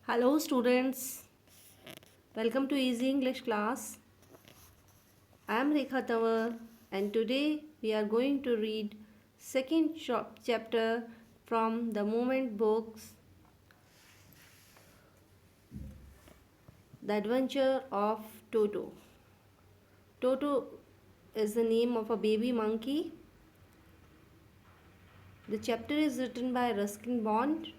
Hello students, welcome to Easy English class. I am Rekha Tawar and today we are going to read second chapter from the Moment books, The Adventure of Toto. Toto is the name of a baby monkey. The chapter is written by Ruskin Bond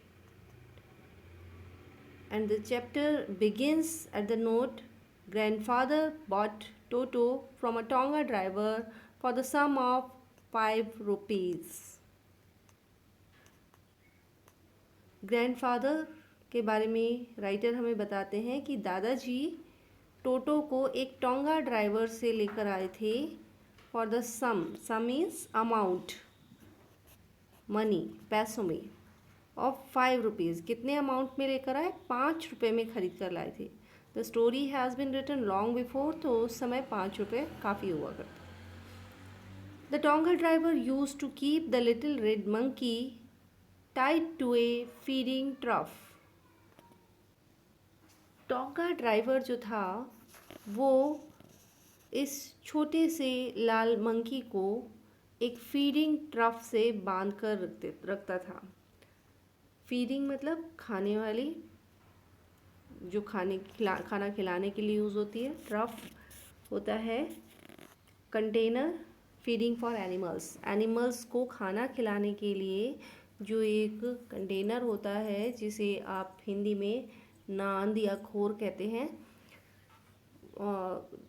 and the chapter begins at the note, Grandfather bought Toto from a Tonga driver for the sum of 5 rupees. Grandfather के बारे में writer हमें बताते हैं कि दादाजी टोटो को एक टोंगा ड्राइवर से लेकर आए थे for the some means amount money पैसों में ऑफ 5 रुपीज़ कितने अमाउंट में लेकर आए 5 रुपये में ख़रीद कर लाए थे. The story has been written long before तो उस समय 5 रुपये काफ़ी हुआ करते. The tonga driver used to keep the little red monkey tied to a feeding trough. Tonga driver जो था वो इस छोटे से लाल मंकी को एक फीडिंग ट्रफ से बांध कर रखता था. फीडिंग मतलब खाने वाली जो खाना खिलाने के लिए यूज़ होती है. ट्रफ होता है कंटेनर फीडिंग फॉर एनिमल्स को खाना खिलाने के लिए जो एक कंटेनर होता है जिसे आप हिंदी में नांद या खोर कहते हैं,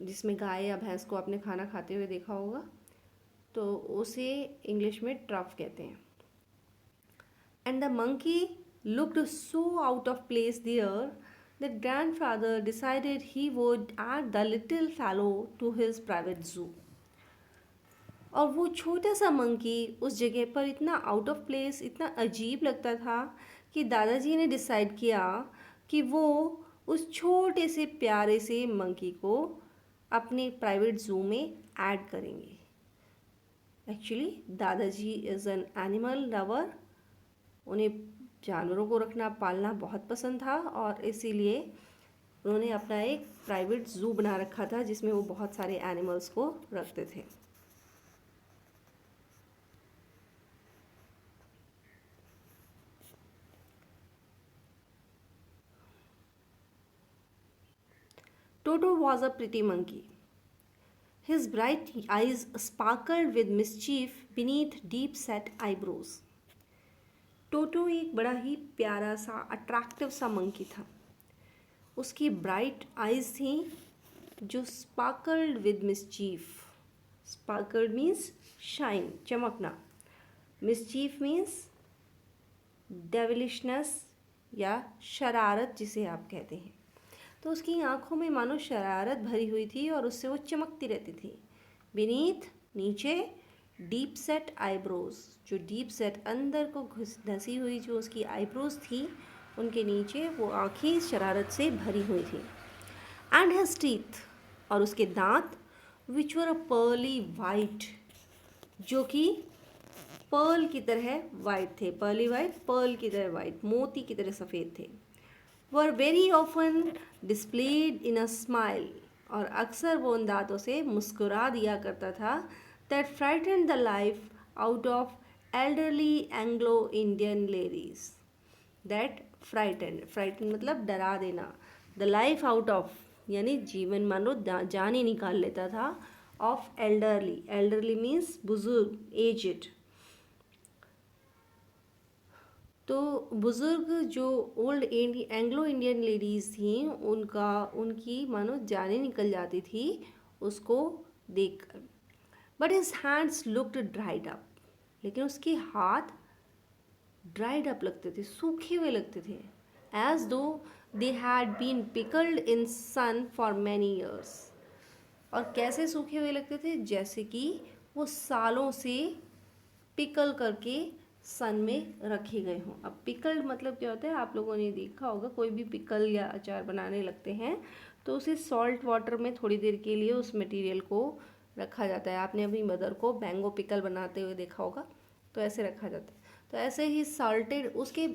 जिसमें गाय या भैंस को आपने खाना खाते हुए देखा होगा, तो उसे इंग्लिश में ट्रफ कहते हैं. And the monkey looked so out of place there that grandfather decided he would add the little fellow to his private zoo. और वो छोटा सा मंकी उस जगह पर इतना आउट ऑफ प्लेस, इतना अजीब लगता था कि दादाजी ने डिसाइड किया कि वो उस छोटे से प्यारे से मंकी को अपने प्राइवेट ज़ू में ऐड करेंगे. एक्चुअली दादाजी इज़ एन एनिमल लवर. उन्हें जानवरों को रखना पालना बहुत पसंद था और इसीलिए उन्होंने अपना एक प्राइवेट ज़ू बना रखा था जिसमें वो बहुत सारे एनिमल्स को रखते थे. Toto was a pretty monkey. His bright eyes sparkled with mischief beneath deep-set eyebrows. टोटो एक बड़ा ही प्यारा सा अट्रैक्टिव सा मंकी था. उसकी ब्राइट आइज़ थी जो sparkled with mischief. Sparkled means shine, चमकना. मिसचीफ मीन्स डेविलिशनेस या शरारत जिसे आप कहते हैं. तो उसकी आंखों में मानो शरारत भरी हुई थी और उससे वो चमकती रहती थी. बीनीथ नीचे डीप सेट आईब्रोज, जो डीप सेट अंदर को धसी हुई जो उसकी आईब्रोज थी उनके नीचे वो आँखें शरारत से भरी हुई थी. एंड हिज टीथ, और उसके दांत विच वर अ पर्ली वाइट, जो कि पर्ल की तरह वाइट थे. पर्ली वाइट, पर्ल की तरह वाइट, मोती की तरह सफ़ेद थे. Were very often displayed in a smile, और अक्सर वो उन दांतों से मुस्कुरा दिया करता था. that frightened the life out of elderly Anglo-Indian ladies. That frightened मतलब डरा देना. the life out of यानी जीवन मानो जान ही निकाल लेता था. of elderly means बुजुर्ग, aged. तो बुजुर्ग जो ओल्ड एंग्लो इंडियन लेडीज़ थी उनकी मानो जान ही निकल जाती थी उसको देखकर. But his hands looked dried up, लेकिन उसके हाथ ड्राइड अप लगते थे, सूखे हुए लगते थे. As though they had been pickled in sun for many years. और कैसे सूखे हुए लगते थे? जैसे कि वो सालों से पिकल करके सन में रखे गए हों. अब पिकल्ड मतलब क्या होता है? आप लोगों ने देखा होगा, कोई भी पिकल या अचार बनाने लगते हैं तो उसे सॉल्ट वाटर में थोड़ी देर के लिए उस मटेरियल को रखा जाता है. आपने अपनी मदर को मैंगो पिकल बनाते हुए देखा होगा, तो ऐसे रखा जाता है. तो ऐसे ही सॉल्टेड, उसके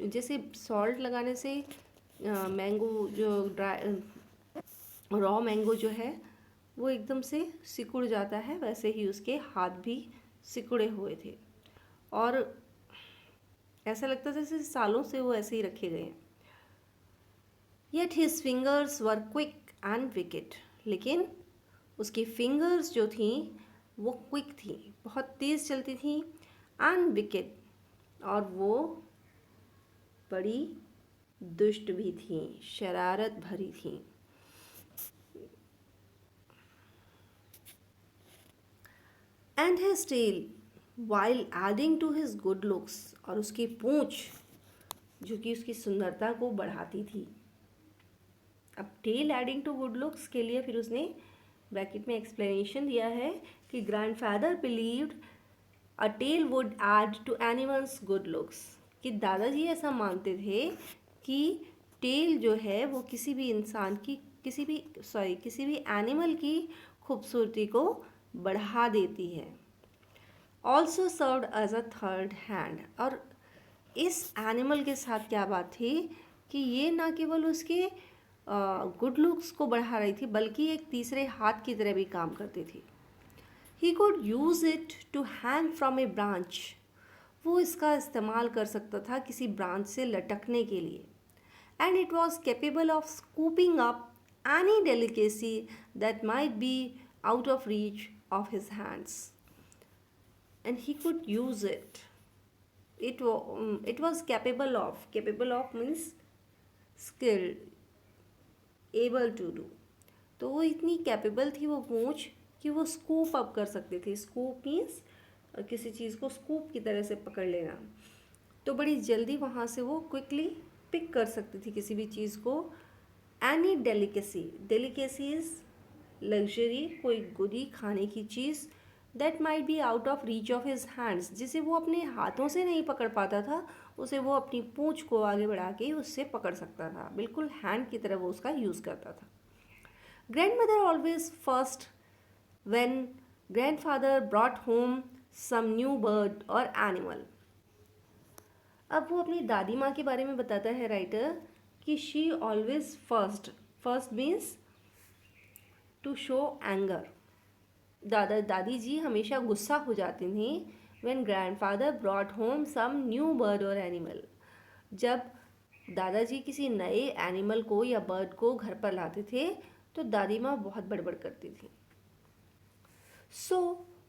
जैसे सॉल्ट लगाने से मैंगो जो रॉ मैंगो जो है वो एकदम से सिकुड़ जाता है, वैसे ही उसके हाथ भी सिकुड़े हुए थे और ऐसा लगता था जैसे सालों से वो ऐसे ही रखे गए हैं। Yet his fingers were quick and wicket, लेकिन उसकी फिंगर्स जो थी वो क्विक थी, बहुत तेज़ चलती थी, एंड विकेट, और वो बड़ी दुष्ट भी थी, शरारत भरी थी। And his tail while adding to his good looks, और उसकी पूंछ जो कि उसकी सुंदरता को बढ़ाती थी। अब tail adding to good looks के लिए फिर उसने ब्रैकेट में एक्सप्लेनेशन दिया है कि grandfather believed a tail would add to animals good looks, कि दादाजी ऐसा मानते थे कि टेल जो है वो किसी भी इंसान की किसी भी एनिमल की खूबसूरती को बढ़ा देती है। Also served as a third hand, और इस एनिमल के साथ क्या बात थी कि ये ना केवल उसके गुड लुक्स को बढ़ा रही थी बल्कि एक तीसरे हाथ की तरह भी काम करती थी। He could use it to hang from a branch, वो इसका इस्तेमाल कर सकता था किसी ब्रांच से लटकने के लिए। And it was capable of scooping up any delicacy that might be out of reach of his hands, and he could use it. It was capable of means skilled, able to do. तो वो इतनी capable थी वो पूंछ कि वो scoop up कर सकती थी। स्कूप मीन्स किसी चीज़ को स्कूप की तरह से पकड़ लेना, तो बड़ी जल्दी वहाँ से वो क्विकली पिक कर सकती थी किसी भी चीज़ को। एनी डेलिकेसी इज लग्जरी, कोई गुदी खाने की चीज़, that might be out of reach of his hands, जिसे वो अपने हाथों से नहीं पकड़ पाता था, उसे वो अपनी पूंछ को आगे बढ़ा के उससे पकड़ सकता था, बिल्कुल हैंड की तरह वो उसका यूज़ करता था। Grandmother always fussed when grandfather brought home some new bird और एनिमल। अब वो अपनी दादी माँ के बारे में बताता है राइटर कि she always fussed means to show anger. दादी जी हमेशा गुस्सा हो जाती थी when grandfather brought home some new bird और एनिमल, जब दादाजी किसी नए एनिमल को या बर्ड को घर पर लाते थे तो दादी माँ बहुत बड़बड़ करती थी। So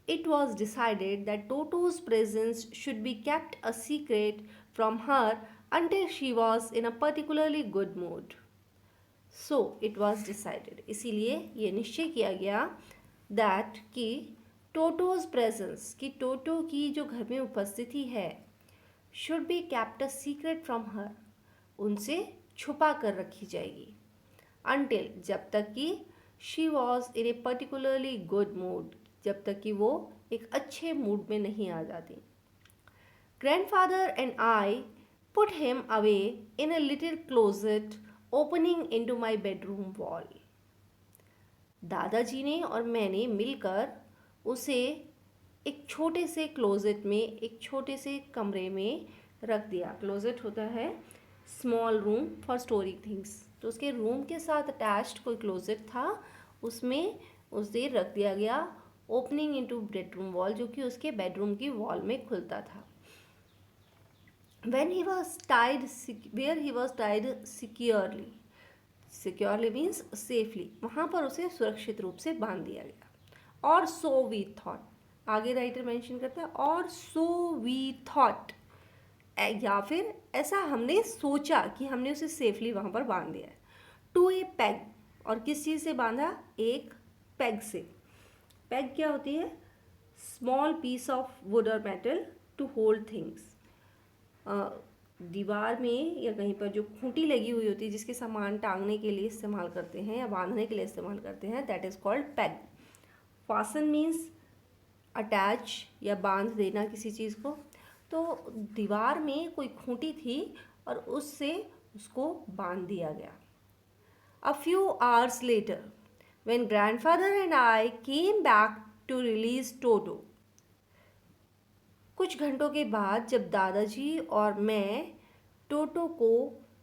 it was decided that टोटोज presence should be kept a secret from her until she was in a particularly good mood. So it was decided, इसीलिए ये निश्चय किया गया दैट कि टोटोज प्रेजेंस, कि टोटो की जो घर में उपस्थिति है, should be kept a secret from her, उनसे छुपा कर रखी जाएगी, अनटिल, जब तक कि she was in A particularly good mood, जब तक कि वो एक अच्छे मूड में नहीं आ जाती। Grandfather and I put him away in a little closet opening into my bedroom wall. दादाजी ने और मैंने मिलकर उसे एक छोटे से क्लोजेट में, एक छोटे से कमरे में रख दिया। क्लोजेट होता है small room for storing things, तो उसके रूम के साथ अटैच्ड कोई क्लोजेट था, उसमें उसे रख दिया गया ओपनिंग इनटू बेडरूम वॉल, जो कि उसके बेडरूम की वॉल में खुलता था। When he was tied, where he was tied securely means safely, वहाँ पर उसे सुरक्षित रूप से बांध दिया गया। और so we thought, आगे राइटर मेंशन करता है, और so we thought, या फिर ऐसा हमने सोचा कि हमने उसे सेफली वहाँ पर बांध दिया है। टू ए पैग, और किस चीज़ से बांधा? एक पैग से। पैग क्या होती है? स्मॉल पीस ऑफ वुड और मेटल टू होल्ड थिंग्स। दीवार में या कहीं पर जो खूंटी लगी हुई होती है जिसके सामान टांगने के लिए इस्तेमाल करते हैं या बांधने के लिए इस्तेमाल करते हैं, that is called peg. Fasten means attach या बांध देना किसी चीज़ को। तो दीवार में कोई खूंटी थी और उससे उसको बांध दिया गया। A few hours later when grandfather and I came back to release Toto, कुछ घंटों के बाद जब दादाजी और मैं टोटो को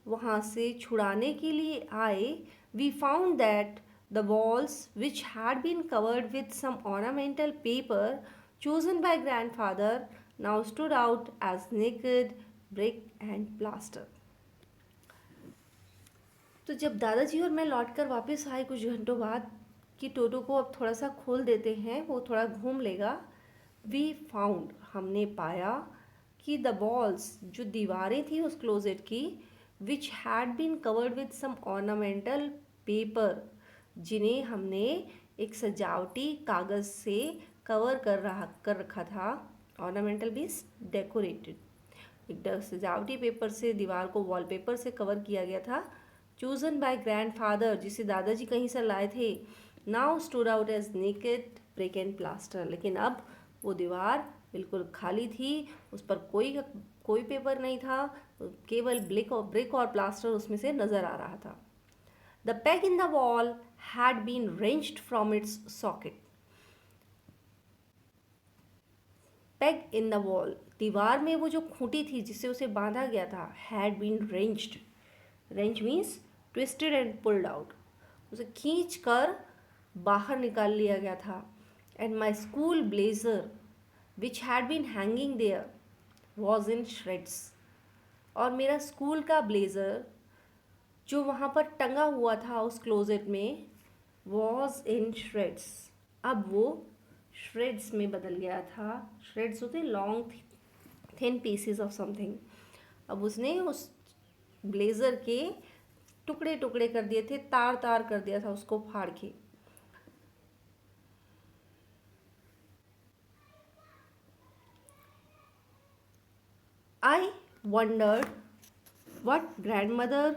वहाँ से छुड़ाने के लिए आए, we found that the walls, which had been covered with some ornamental paper chosen by grandfather, now stood out as naked brick and plaster. तो जब दादाजी और मैं लौटकर वापस आए कुछ घंटों बाद कि टोटो को अब थोड़ा सा खोल देते हैं, वो थोड़ा घूम लेगा, वी फाउंड, हमने पाया कि द वॉल्स, जो दीवारें थी उस क्लोजेट की, which had been covered with some ornamental paper, जिन्हें हमने एक सजावटी कागज़ से कवर कर रखा था, ऑर्नामेंटल मीन्स डेकोरेटेड, एक सजावटी पेपर से दीवार को वॉलपेपर से कवर किया गया था, चूजन बाय ग्रैंडफादर, जिसे दादाजी कहीं से लाए थे, now stood out as naked brick and plaster, लेकिन अब वो दीवार बिल्कुल खाली थी, उस पर कोई पेपर नहीं था, केवल ब्रिक और प्लास्टर उसमें से नज़र आ रहा था. The peg in the wall had been wrenched from its socket. Peg in the wall, दीवार में वो जो खूंटी थी जिससे उसे बांधा गया था, had been wrenched. Wrench means twisted and pulled out. उसे खींच कर बाहर निकाल लिया गया था. And my school blazer, which had been hanging there, was in shreds. और मेरा स्कूल का ब्लेज़र जो वहाँ पर टंगा हुआ था उस क्लोजेट में, वॉज इन श्रेड्स, अब वो श्रेड्स में बदल गया था. श्रेड्स होते long thin pieces of something. अब उसने उस ब्लेज़र के टुकड़े टुकड़े कर दिए थे, तार तार कर दिया था उसको फाड़ के. आई wandered what grandmother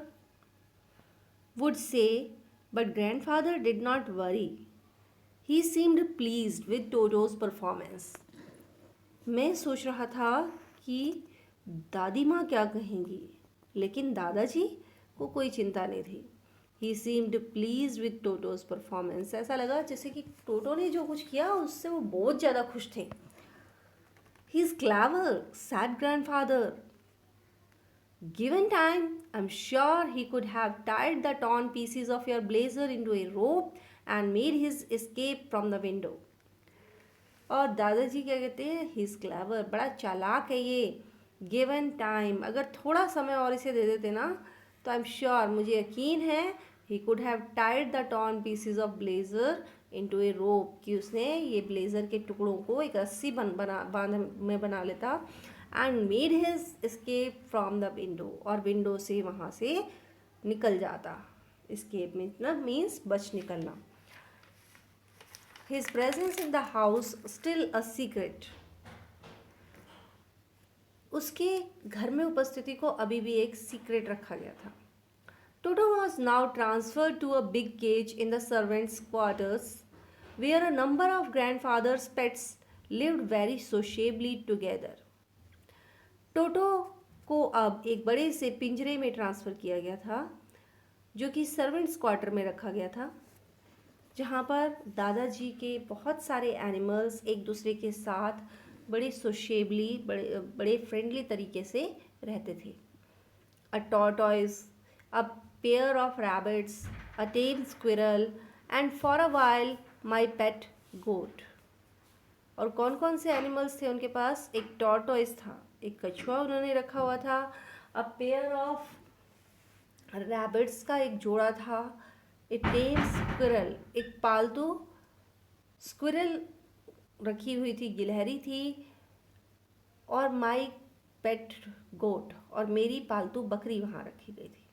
would say, but grandfather did not worry. He seemed pleased with Toto's performance. मैं सोच रहा था कि दादी माँ क्या कहेंगी, लेकिन दादाजी को कोई चिंता नहीं थी. He seemed pleased with Toto's performance. ऐसा लगा जैसे कि टोटो ने जो कुछ किया उससे वो बहुत ज़्यादा खुश थे. He is clever, said grandfather. Given time, I'm sure he could have tied the torn pieces of your blazer into a rope and made his escape from the window. और दादाजी क्या कहते हैं, he is clever, बड़ा चालाक है ये. Given time, अगर थोड़ा समय और इसे दे देते ना, तो I'm sure, मुझे यकीन है, he could have tied the torn pieces of blazer into a rope, कि उसने ये ब्लेज़र के टुकड़ों को एक रस्सी बना लेता, and made his escape from the window, और विंडो से वहाँ से निकल जाता. escape means बच निकलना. his presence in the house still a secret. उसके घर में उपस्थिति को अभी भी एक सीक्रेट रखा गया था. Toto was now transferred to a big cage in the servants' quarters, where a number of grandfather's pets lived very sociably together. टोटो को अब एक बड़े से पिंजरे में ट्रांसफ़र किया गया था, जो कि सर्वेंट्स क्वार्टर में रखा गया था, जहाँ पर दादाजी के बहुत सारे एनिमल्स एक दूसरे के साथ बड़े सोशेबली, बड़े फ्रेंडली तरीके से रहते थे. A tortoise, a pair of rabbits, a tame squirrel and for a while my pet goat. और कौन कौन से एनिमल्स थे उनके पास? एक टॉर्टॉइस था, एक कछुआ उन्होंने रखा हुआ था, अ पेयर ऑफ रैबिट्स का एक जोड़ा था, ए टेम स्क्विरल, एक पालतू स्क्विरल रखी हुई थी, गिलहरी थी, और माई पेट गोट, और मेरी पालतू बकरी वहाँ रखी गई थी.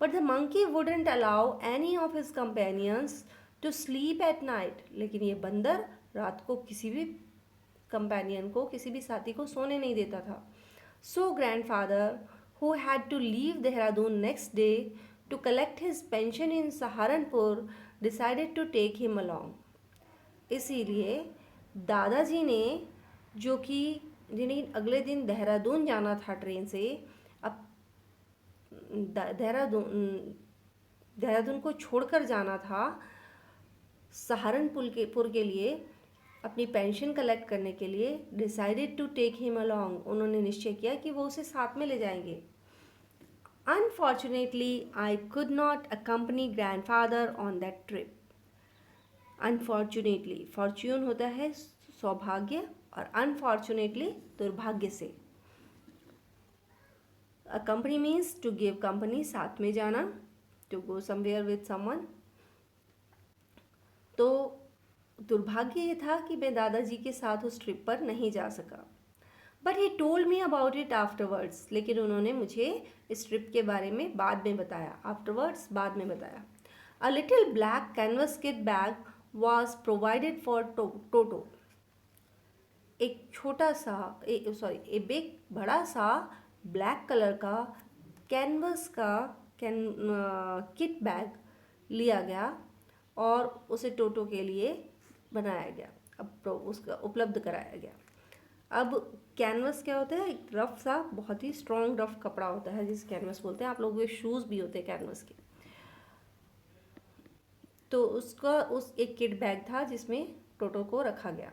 But the monkey wouldn't allow any of his companions to sleep at night. लेकिन ये बंदर रात को किसी भी कंपेनियन को, किसी भी साथी को सोने नहीं देता था. So grandfather, who had to leave Dehradun next day to collect his pension in Saharanpur, decided to take him along. इसीलिए दादाजी ने, जो कि जिन्हें अगले दिन देहरादून जाना था ट्रेन से, अब देहरादून को छोड़कर जाना था सहारनपुर के लिए, अपनी पेंशन कलेक्ट करने के लिए, decided to take him along, उन्होंने निश्चय किया कि वो उसे साथ में ले जाएंगे. Unfortunately, I could not accompany grandfather on that trip. Unfortunately, fortune होता है सौभाग्य और unfortunately दुर्भाग्य से. Accompany means to give company, साथ में जाना, to go somewhere with someone. तो दुर्भाग्य ये था कि मैं दादाजी के साथ उस ट्रिप पर नहीं जा सका. But he told me about it afterwards. लेकिन उन्होंने मुझे इस ट्रिप के बारे में बाद में बताया. आफ्टरवर्ड्स, बाद में बताया. A little black canvas kit bag was provided for Toto. एक छोटा सा एक बिग बड़ा सा ब्लैक कलर का कैनवस का किट बैग लिया गया और उसे टोटो के लिए बनाया गया. अब उसका उपलब्ध कराया गया. अब कैनवस क्या होता है? एक रफ सा, बहुत ही स्ट्रॉन्ग रफ कपड़ा होता है जिस कैनवस बोलते हैं. आप लोगों के शूज़ भी होते हैं कैनवस के. तो उसका एक किट बैग था जिसमें टोटो को रखा गया.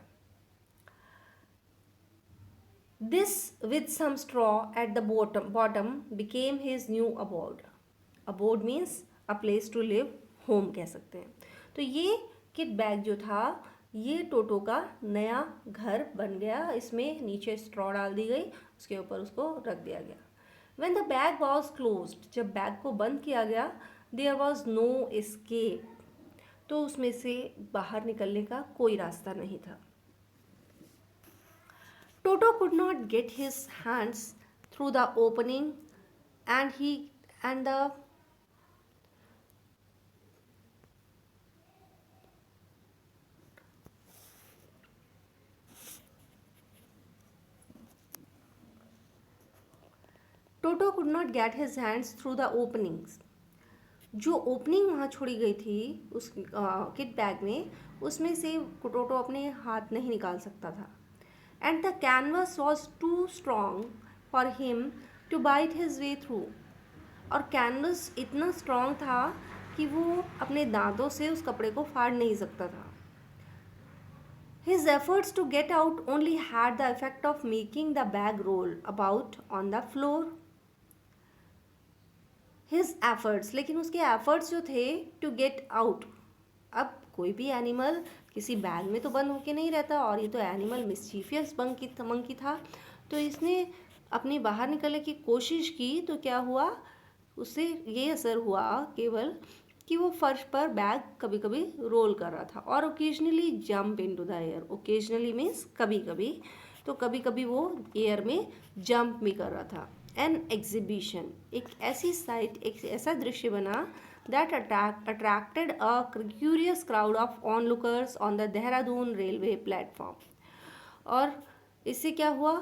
This with some straw at the bottom became his new abode. Abode means a place to live, home कह सकते हैं. तो ये किट बैग जो था ये टोटो का नया घर बन गया. इसमें नीचे स्ट्रॉ डाल दी गई, उसके ऊपर उसको रख दिया गया. When the bag was closed, जब बैग को बंद किया गया, there was no escape. तो उसमें से बाहर निकलने का कोई रास्ता नहीं था. Toto could not get his hands through the opening and the Toto could not get his hands through the openings. जो ओपनिंग वहाँ छोड़ी गई थी उस किट बैग में, उसमें से टोटो अपने हाथ नहीं निकाल सकता था. And the canvas was too strong for him to bite his way through. और कैनवस इतना स्ट्रॉन्ग था कि वो अपने दांतों से उस कपड़े को फाड़ नहीं सकता था. His efforts to get out only had the effect of making the bag roll about on the floor. His efforts, लेकिन उसके efforts जो थे to get out. अब कोई भी एनिमल किसी बैग में तो बंद होके नहीं रहता और ये तो एनिमल मिस्चीफियस मंकी था. तो इसने अपनी बाहर निकलने की कोशिश की तो क्या हुआ, उससे ये असर हुआ केवल कि वो फर्श पर बैग कभी कभी रोल कर रहा था और occasionally jump into the air. Occasionally means कभी कभी, तो कभी कभी वो एयर में जंप भी कर रहा था. एन एग्जिबिशन, एक ऐसी साइट, एक ऐसा दृश्य बना that attracted a curious crowd of onlookers on the Dehradun railway platform. और इससे क्या हुआ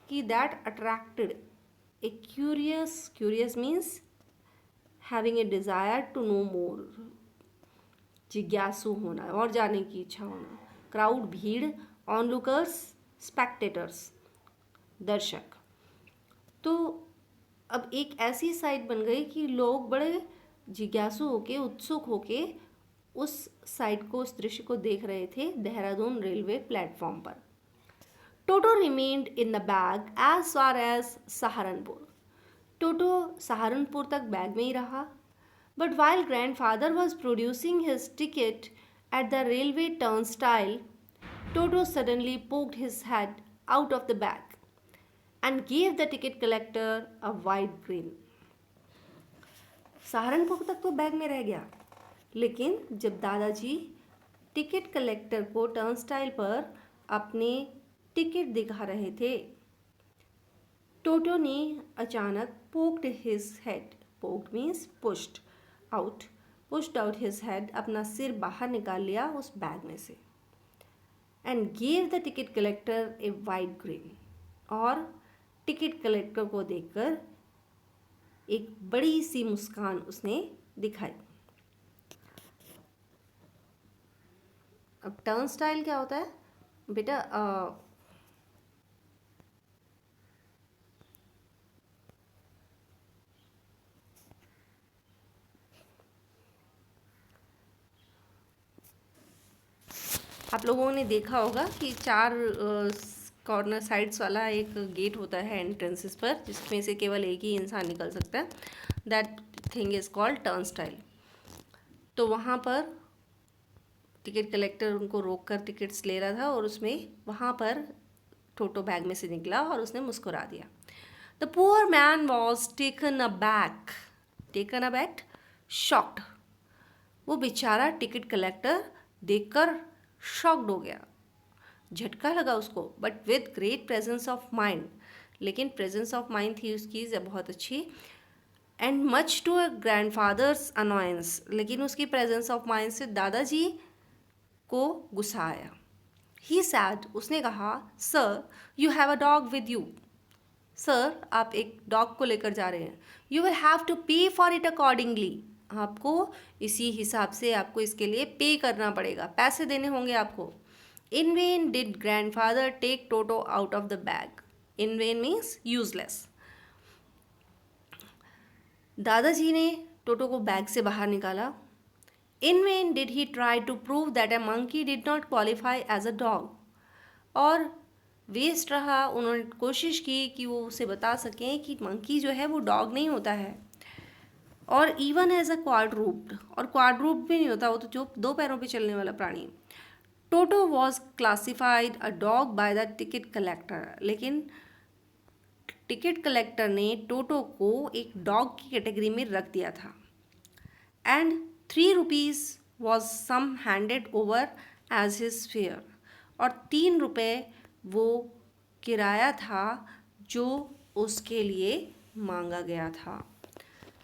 कि that attracted a curious means having a desire to know more, जिज्ञासु होना और जानने की इच्छा होना. क्राउड भीड़, onlookers spectators दर्शक. तो अब एक ऐसी साइट बन गई कि लोग बड़े जिज्ञासु होके, उत्सुक होके उस साइट को, उस दृश्य को देख रहे थे देहरादून रेलवे प्लेटफॉर्म पर. Toto remained in the bag as far as Saharanpur. Toto Saharanpur तक बैग में ही रहा. But while grandfather was producing his ticket at the railway turnstile, Toto suddenly poked his head out of the bag and gave the ticket collector a wide grin. Saharanpur तक तो bag में रह गया, लेकिन जब दादाजी टिकट कलेक्टर को turnstile पर अपने टिकट दिखा रहे थे, टोटो ने अचानक poked his head. Poked means pushed out his head, अपना सिर बाहर निकाल लिया उस बैग में से. And gave the ticket collector a wide green, और टिकट कलेक्टर को देखकर एक बड़ी सी मुस्कान उसने दिखाई. अब टर्न स्टाइल क्या होता है बेटा? आप लोगों ने देखा होगा कि चार कॉर्नर साइड्स वाला एक गेट होता है एंट्रेंसेस पर, जिसमें से केवल एक ही इंसान निकल सकता है. That thing is called turnstile. तो वहाँ पर टिकट कलेक्टर उनको रोक कर टिकट्स ले रहा था और उसमें वहाँ पर टोटो बैग में से निकला और उसने मुस्कुरा दिया. The poor man was taken aback, shocked. वो बेचारा टिकट कलेक्टर देखकर शॉक्ड हो गया, झटका लगा उसको. But with great presence of mind, लेकिन प्रेजेंस ऑफ माइंड थी उसकी बहुत अच्छी. And much to a grandfather's annoyance, लेकिन उसकी प्रेजेंस ऑफ माइंड से दादाजी को गुस्सा आया. ही सैड, उसने कहा, sir you have a dog with you. Sir आप एक डॉग को लेकर जा रहे हैं. यू विल हैव टू पे फॉर इट अकॉर्डिंगली, आपको इसी हिसाब से आपको इसके लिए पे करना पड़ेगा, पैसे देने होंगे आपको. In vain did grandfather take Toto out of the bag. In vain means useless. दादाजी ने टोटो को बैग से बाहर निकाला. In vain did he try to prove that a monkey did not qualify as a dog. और waste रहा, उन्होंने कोशिश की कि वो उसे बता सकें कि मंकी जो है वो डॉग नहीं होता है. और इवन एज अ क्वाड्रूप्ड, और क्वाड्रूप्ड भी नहीं होता, वो तो जो 2 पैरों पे चलने वाला प्राणी. Toto was classified a dog by the ticket collector, लेकिन टिकट कलेक्टर ने टोटो को एक डॉग की कैटेगरी में रख दिया था. And 3 rupees was some handed over as his fare, और 3 रुपये वो किराया था जो उसके लिए मांगा गया था.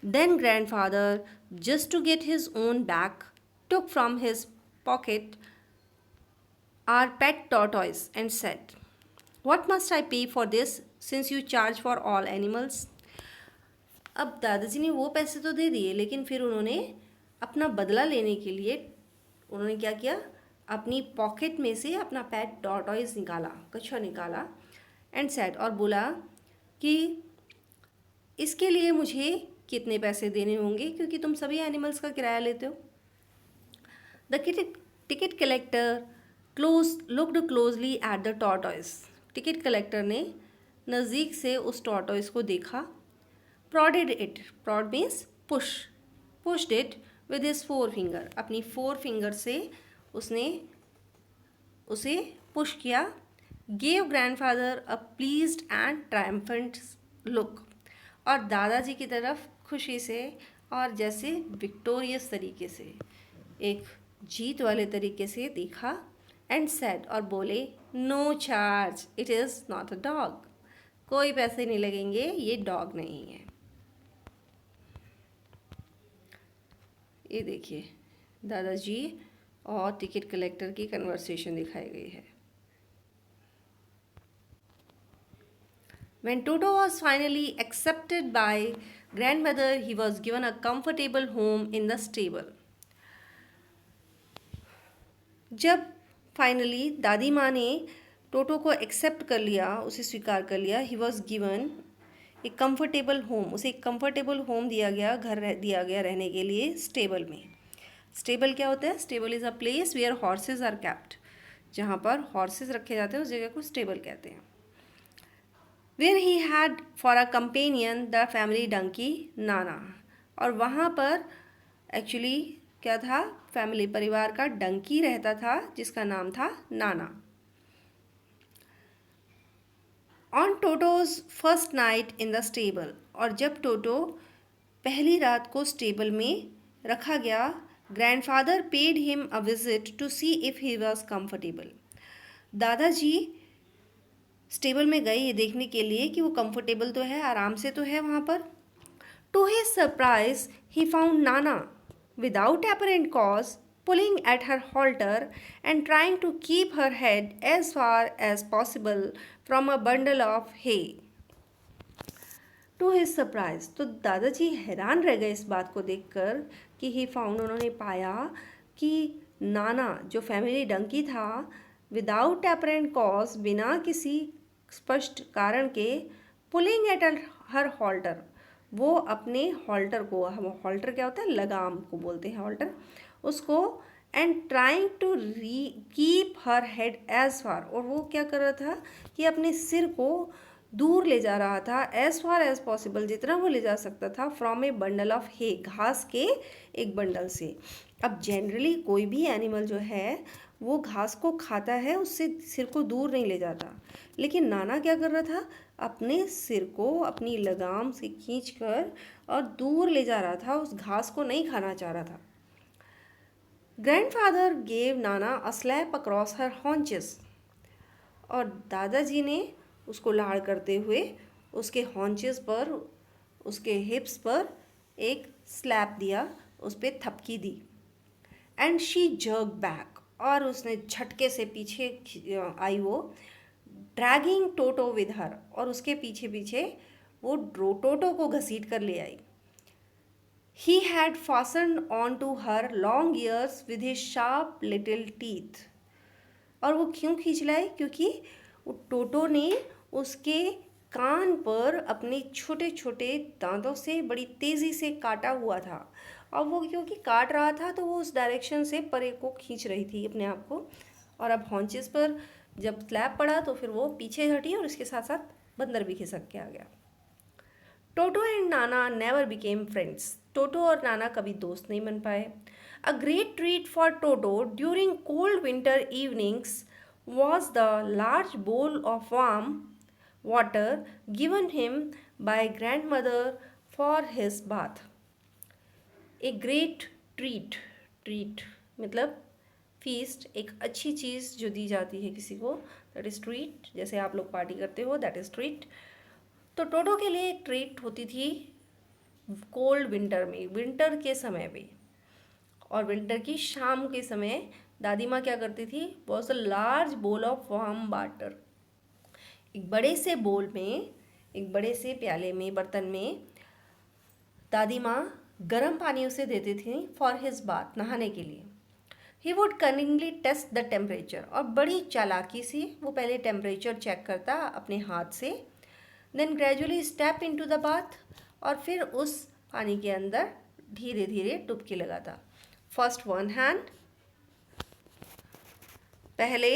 Then grandfather, just to get his own back, took from his pocket our pet tortoise and said, what must I pay for this since you charge for all animals? अब दादाजी ने वो पैसे तो दे दिए, लेकिन फिर उन्होंने अपना बदला लेने के लिए उन्होंने क्या किया, अपनी पॉकेट में से अपना पेट टॉर्टॉइस निकाला, कछुआ निकाला. एंड सेड, और बोला कि इसके लिए मुझे कितने पैसे देने होंगे, क्योंकि तुम सभी एनिमल्स का किराया लेते हो. The ticket collector looked closely at the tortoise. Ticket collector ने नज़दीक से उस टॉर्टॉइस को देखा. प्रोडेड इट, प्रोड means push, pushed it with his 4 finger, अपनी 4 फिंगर से उसने उसे पुश किया. Gave grandfather a pleased and triumphant look, और दादाजी की तरफ खुशी से और जैसे विक्टोरियस तरीके से, एक जीत वाले तरीके से देखा. एंड सेड, और बोले, no charge, it is not a dog. कोई पैसे नहीं लगेंगे, ये डॉग नहीं है. ये देखिए दादाजी और टिकट कलेक्टर की कन्वर्सेशन दिखाई गई है. When Toto was finally accepted by grandmother, he was given a comfortable home in the stable. जब फाइनली दादी माँ ने टोटो को एक्सेप्ट कर लिया, उसे स्वीकार कर लिया, ही वॉज गिवन एक कंफर्टेबल होम, उसे एक कंफर्टेबल होम दिया गया, घर दिया गया रहने के लिए स्टेबल में. स्टेबल क्या होता है? Stable is a place where horses are kept, जहाँ पर हॉर्सेज रखे जाते हैं उस जगह को स्टेबल कहते हैं. Where he had for a companion the family donkey Nana, और वहाँ पर एक्चुअली क्या था, फैमिली परिवार का डंकी रहता था जिसका नाम था नाना. On टोटोज first night in the stable, और जब टोटो पहली रात को स्टेबल में रखा गया, grandfather paid him a visit to see if he was comfortable. दादाजी स्टेबल में गए ये देखने के लिए कि वो कंफर्टेबल तो है, आराम से तो है वहाँ पर. To his surprise he found Nana without apparent cause pulling at her halter and trying to keep her head as far as possible from a bundle of hay. To his surprise, तो दादाजी हैरान रह गए इस बात को देखकर कि he found, उन्होंने पाया कि नाना जो फैमिली डंकी था, विदाउट apparent cause, बिना किसी स्पष्ट कारण के, पुलिंग एट हर हॉल्टर, वो अपने हॉल्टर को, हॉल्टर क्या होता है, लगाम को बोलते हैं हॉल्टर, उसको and trying to keep her head as far, और वो क्या कर रहा था कि अपने सिर को दूर ले जा रहा था, एज फार एज पॉसिबल, जितना वो ले जा सकता था, फ्रॉम ए बंडल ऑफ हे, घास के एक बंडल से। अब जनरली कोई भी एनिमल जो है वो घास को खाता है, उससे सिर को दूर नहीं ले जाता, लेकिन नाना क्या कर रहा था, अपने सिर को अपनी लगाम से खींचकर और दूर ले जा रहा था, उस घास को नहीं खाना चाह रहा था। Grandfather gave Nana a slap across her haunches, और दादाजी ने उसको लाड़ करते हुए उसके हॉन्चेस पर, उसके हिप्स पर एक स्लैप दिया, उस पर थपकी दी। एंड शी जर्क बैक, और उसने झटके से पीछे आई वो, ड्रैगिंग टोटो विद हर, और उसके पीछे पीछे वो टोटो को घसीट कर ले आई। He had fastened onto her long ears with his sharp little teeth. और वो क्यों खींच लाई, क्योंकि वो टोटो ने उसके कान पर अपने छोटे छोटे दांतों से बड़ी तेज़ी से काटा हुआ था, और वो क्योंकि काट रहा था तो वो उस डायरेक्शन से परे को खींच रही थी अपने आप को, और अब हॉन्चेस पर जब स्लैब पड़ा तो फिर वो पीछे हटी और उसके साथ साथ बंदर भी खिसक के आ गया। टोटो and Nana never became friends, टोटो और नाना कभी दोस्त नहीं बन पाए। A great treat for Toto during cold winter evenings was the large bowl of warm water given him by grandmother for his bath. A great treat, treat मतलब feast, एक अच्छी चीज़ जो दी जाती है किसी को, दैट इज़ ट्रीट। जैसे आप लोग पार्टी करते हो, दैट इज़ ट्रीट। तो टोटो के लिए एक ट्रीट होती थी कोल्ड विंटर में, विंटर के समय पे, और विंटर की शाम के समय दादी माँ क्या करती थी, was a large bowl of warm water, एक बड़े से बोल में, एक बड़े से प्याले में, बर्तन में दादी माँ गर्म पानी उसे देती थी फॉर हिज बाथ, नहाने के लिए। He would cunningly test the temperature, और बड़ी चालाकी से वो पहले टेम्परेचर चेक करता अपने हाथ से, then gradually step into the bath, और फिर उस पानी के अंदर धीरे धीरे डुबकी लगाता। फर्स्ट वन हैंड, पहले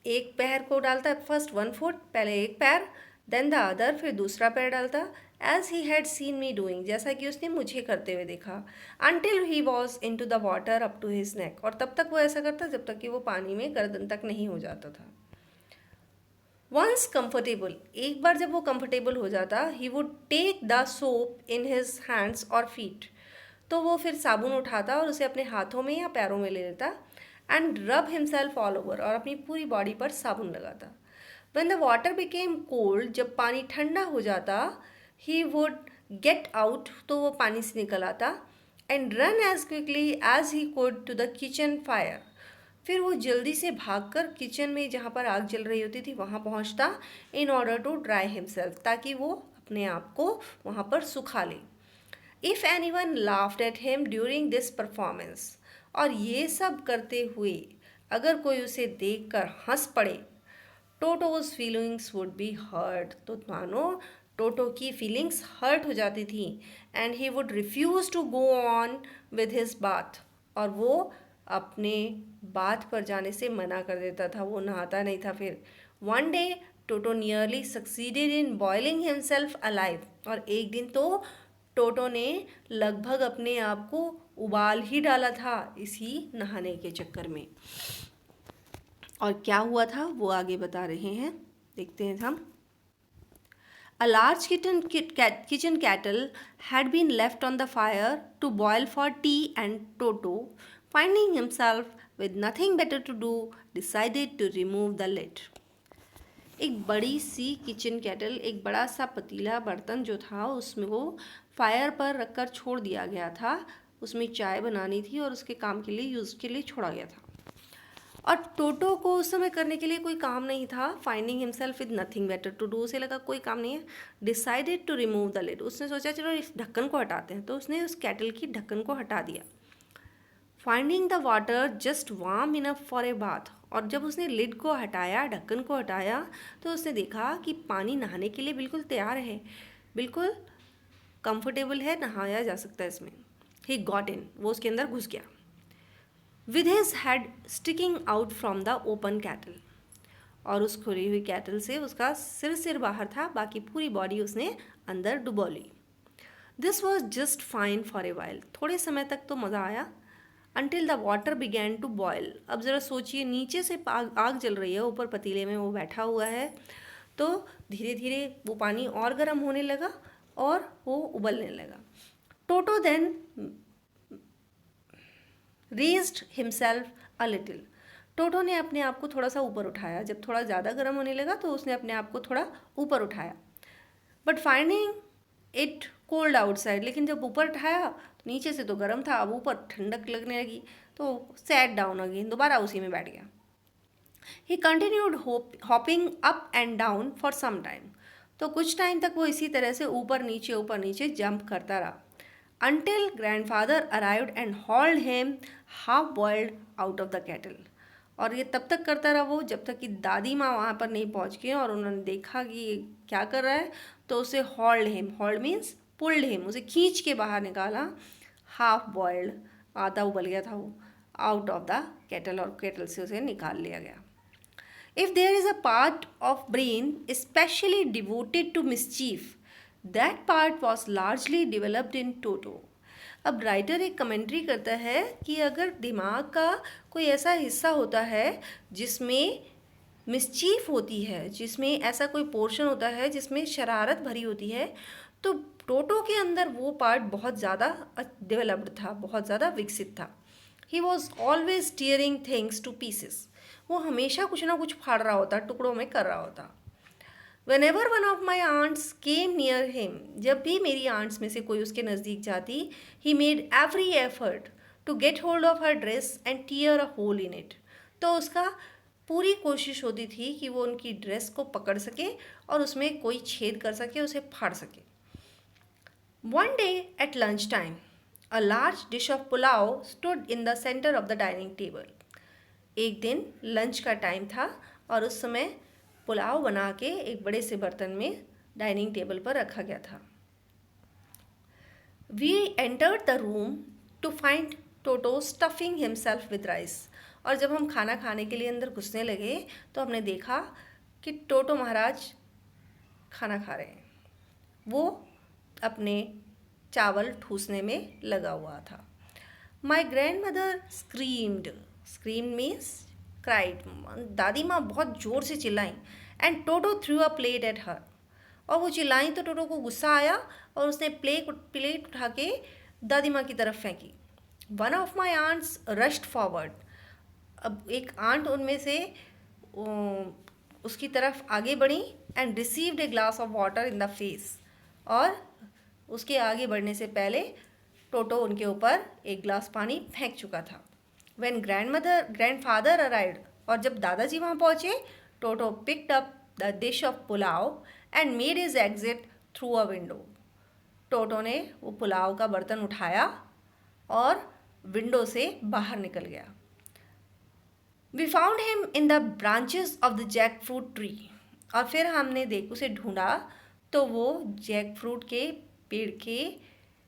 एक पैर को डालता, फर्स्ट 1 फुट, पहले एक पैर, देन द अदर, फिर दूसरा पैर डालता, as he had seen me doing, जैसा कि उसने मुझे करते हुए देखा, until he was in to the water up to his neck, और तब तक वो ऐसा करता जब तक कि वो पानी में गर्दन तक नहीं हो जाता था। वंस कंफर्टेबल, एक बार जब वो कंफर्टेबल हो जाता, he would take the soap in his hands और फीट, तो वो फिर साबुन उठाता और उसे अपने हाथों में या पैरों में ले लेता, एंड रब हिमसेल्फ ऑल ओवर, और अपनी पूरी बॉडी पर साबुन लगाता। When the water became cold, जब पानी ठंडा हो जाता, ही वुड गेट आउट, तो वो पानी से निकल आता, and run as quickly as he could to the kitchen fire, फिर वो जल्दी से भागकर किचन में जहाँ पर आग जल रही होती थी वहाँ पहुँचता, in order to dry himself, ताकि वो अपने आप को वहाँ पर सुखा ले। If any one laughed at him during this performance, और ये सब करते हुए अगर कोई उसे देखकर हंस पड़े, Toto's feelings would be hurt, तो मानो टोटो की फीलिंग्स हर्ट हो जाती थी, and he would refuse to go on with his bath, और वो अपने बाथ पर जाने से मना कर देता था, वो नहाता नहीं था। फिर one day toto nearly succeeded in boiling himself alive, और एक दिन तो टोटो ने लगभग अपने आप को उबाल ही डाला था इसी नहाने के चक्कर में। और क्या हुआ था वो आगे बता रहे हैं, देखते हैं हम। A large kitchen kettle had been left on the fire to boil for tea, and Toto, finding himself with nothing better to do, decided to remove the lid. एक बड़ी सी किचन केटल, एक बड़ा सा पतीला बर्तन जो था, उसमें वो फायर पर रखकर छोड़ दिया गया था, उसमें चाय बनानी थी और उसके काम के लिए, यूज़ के लिए छोड़ा गया था। और टोटो को उस समय करने के लिए कोई काम नहीं था, finding himself with nothing better to do, उसे लगा कोई काम नहीं है, decided to remove the lid, उसने सोचा चलो इस ढक्कन को हटाते हैं, तो उसने उस केटल की ढक्कन को हटा दिया। Finding the water just warm enough for a bath, और जब उसने लिड को हटाया, ढक्कन को हटाया, तो उसने देखा कि पानी नहाने के लिए बिल्कुल तैयार है, बिल्कुल कंफर्टेबल है, नहाया जा सकता है इसमें। ही गॉट इन, वो उसके अंदर घुस गया। With his head sticking out from the open cattle, और उस खुली हुई कैटल से उसका सिर बाहर था, बाकी पूरी बॉडी उसने अंदर डुबो ली। This was just fine for a while, थोड़े समय तक तो मज़ा आया। Until the water began to boil, अब ज़रा सोचिए, नीचे से आग जल रही है, ऊपर पतीले में वो बैठा हुआ है, तो धीरे धीरे वो पानी और गर्म होने लगा और वो उबलने लगा। Toto then raised himself a little, Toto ने अपने आप को थोड़ा सा ऊपर उठाया। जब थोड़ा ज़्यादा गर्म होने लगा तो उसने अपने आप को थोड़ा ऊपर उठाया। But finding it cold outside, लेकिन जब ऊपर उठाया तो नीचे से तो गर्म था, अब ऊपर ठंडक लगने लगी, तो सैट डाउन अगेन, दोबारा उसी में बैठ गया। He continued hopping up and down for some time, तो कुछ टाइम तक वो इसी तरह से ऊपर नीचे जंप करता रहा। Until grandfather arrived and hold him half boiled out of the kettle, और ये तब तक करता रहा वो जब तक कि दादी माँ वहाँ पर नहीं पहुँच गई और उन्होंने देखा कि ये क्या कर रहा है, तो उसे hold him, hold means pulled him, उसे खींच के बाहर निकाला। हाफ बॉइल्ड, आधा उबल गया था वो, आउट ऑफ द केटल, और केटल से उसे निकाल लिया गया। If there is a part of brain especially devoted to mischief, that part was largely developed in Toto. अब राइटर एक कमेंट्री करता है कि अगर दिमाग का कोई ऐसा हिस्सा होता है जिसमें मिसचीफ होती है, जिसमें ऐसा कोई पोर्शन होता है जिसमें शरारत भरी होती है, तो टोटो के अंदर वो पार्ट बहुत ज़्यादा डेवलप्ड था, बहुत ज़्यादा विकसित था। He was always tearing things two pieces, वो हमेशा कुछ ना कुछ फाड़ रहा होता, टुकड़ों में कर रहा होता। Whenever one of my aunts came near him, जब भी मेरी आंट्स में से कोई उसके नज़दीक जाती, he made every effort to get hold of her dress and tear a hole in it. तो उसका पूरी कोशिश होती थी कि वो उनकी ड्रेस को पकड़ सके और उसमें कोई छेद कर सके, उसे फाड़ सके। One day at lunch time, a large dish of pulao stood in the center of the dining table. एक दिन लंच का टाइम था और उस समय पुलाव बना के एक बड़े से बर्तन में डाइनिंग टेबल पर रखा गया था। We entered the room to find Toto stuffing himself with rice, और जब हम खाना खाने के लिए अंदर घुसने लगे तो हमने देखा कि टोटो महाराज खाना खा रहे हैं, वो अपने चावल ठूसने में लगा हुआ था। My grand mother screamed, scream means cried, दादी माँ बहुत ज़ोर से चिल्लाई। And Toto through a plate at her, और वो चिल्लाई तो टोटो को गुस्सा आया और उसने प्लेट उठा के दादी माँ की तरफ फेंकी। One of my aunts rushed forward, अब एक आंट उनमें से उसकी तरफ आगे बढ़ी and received a glass of water in the face, और उसके आगे बढ़ने से पहले टोटो उनके ऊपर एक ग्लास पानी फेंक चुका था। When grandfather arrived, और जब दादाजी वहाँ पहुँचे, टोटो picked up the dish of pulao and made his exit through a window. टोटो ने वो पुलाव का बर्तन उठाया और विंडो से बाहर निकल गया। We found him in the branches of the jackfruit tree, और फिर हमने उसे ढूंढा तो वो जैकफ्रूट के पेड़ के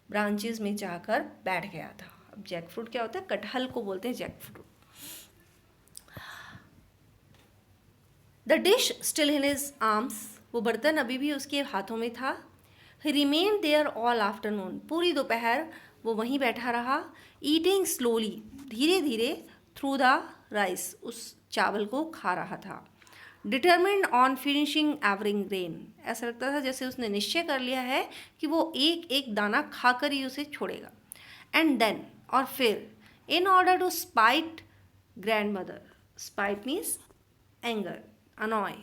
ब्रांचेस में जाकर बैठ गया था। अब जैकफ्रूट क्या होता है? कटहल को बोलते हैं jackfruit. The dish still in his arms, वो बर्तन अभी भी उसके हाथों में था। He remain there all afternoon, पूरी दोपहर वो वहीं बैठा रहा। ईटिंग स्लोली, धीरे धीरे, थ्रू द राइस, उस चावल को खा रहा था। Determined on finishing every grain, ऐसा लगता था जैसे उसने निश्चय कर लिया है कि वो एक एक दाना खाकर ही उसे छोड़ेगा। एंड देन, और फिर, in order to spite grand mother, spite means anger, annoy,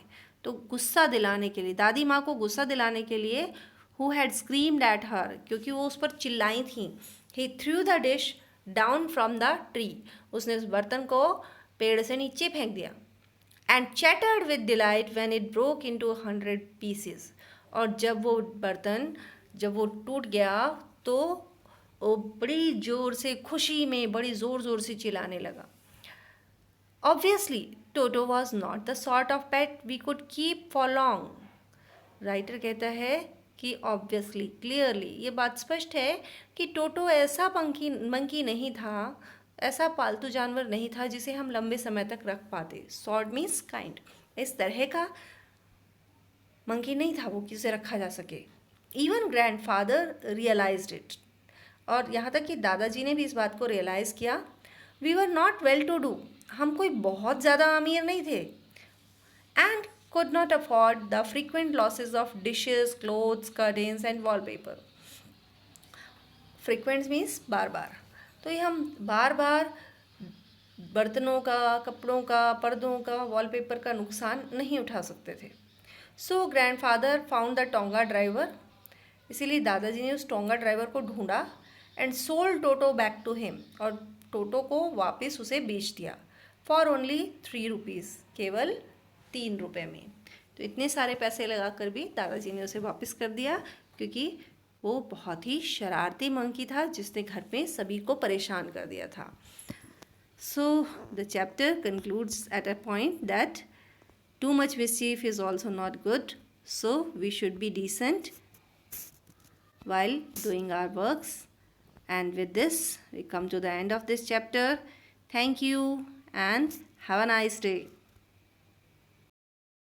तो गुस्सा दिलाने के लिए, दादी माँ को गुस्सा दिलाने के लिए, who had screamed at her, क्योंकि वो उस पर चिल्लाई थी। He threw the dish down from the tree, उसने उस बर्तन को पेड़ से नीचे फेंक दिया। And chattered with delight when it broke into 100 pieces, और जब वो बर्तन टूट गया तो वो बड़ी ज़ोर से, खुशी में बड़ी ज़ोर ज़ोर से चिल्लाने लगा। Obviously, Toto was not the sort of pet we could keep for long. Writer कहता है कि ऑब्वियसली, क्लियरली, ये बात स्पष्ट है कि टोटो ऐसा मंकी नहीं था, ऐसा पालतू जानवर नहीं था जिसे हम लंबे समय तक रख पाते. Sort means kind. इस तरह का मंकी नहीं था वो कि उसे रखा जा सके. Even grandfather realised it. और यहाँ तक कि दादाजी ने भी इस बात को रियलाइज़ किया. We were not well to do. हम कोई बहुत ज़्यादा अमीर नहीं थे. And could not afford the frequent losses of dishes, clothes, curtains and wallpaper. Frequent means बार बार. तो ये हम बार बार बर्तनों का, कपड़ों का, पर्दों का, वॉलपेपर का नुकसान नहीं उठा सकते थे. So grandfather found the tonga driver. इसीलिए दादाजी ने उस टोंगा ड्राइवर को ढूंढा. And sold Toto back to him. और टोटो को वापस उसे बेच दिया. For only 3 rupees. केवल 3 रुपये में. तो इतने सारे पैसे लगाकर भी दादाजी ने उसे वापस कर दिया क्योंकि वो बहुत ही शरारती मंकी था जिसने घर में सभी को परेशान कर दिया था. So the chapter concludes at a point that too much mischief is also not good. So we should be decent while doing our works. And with this, we come to the end of this chapter. Thank you and have a nice day.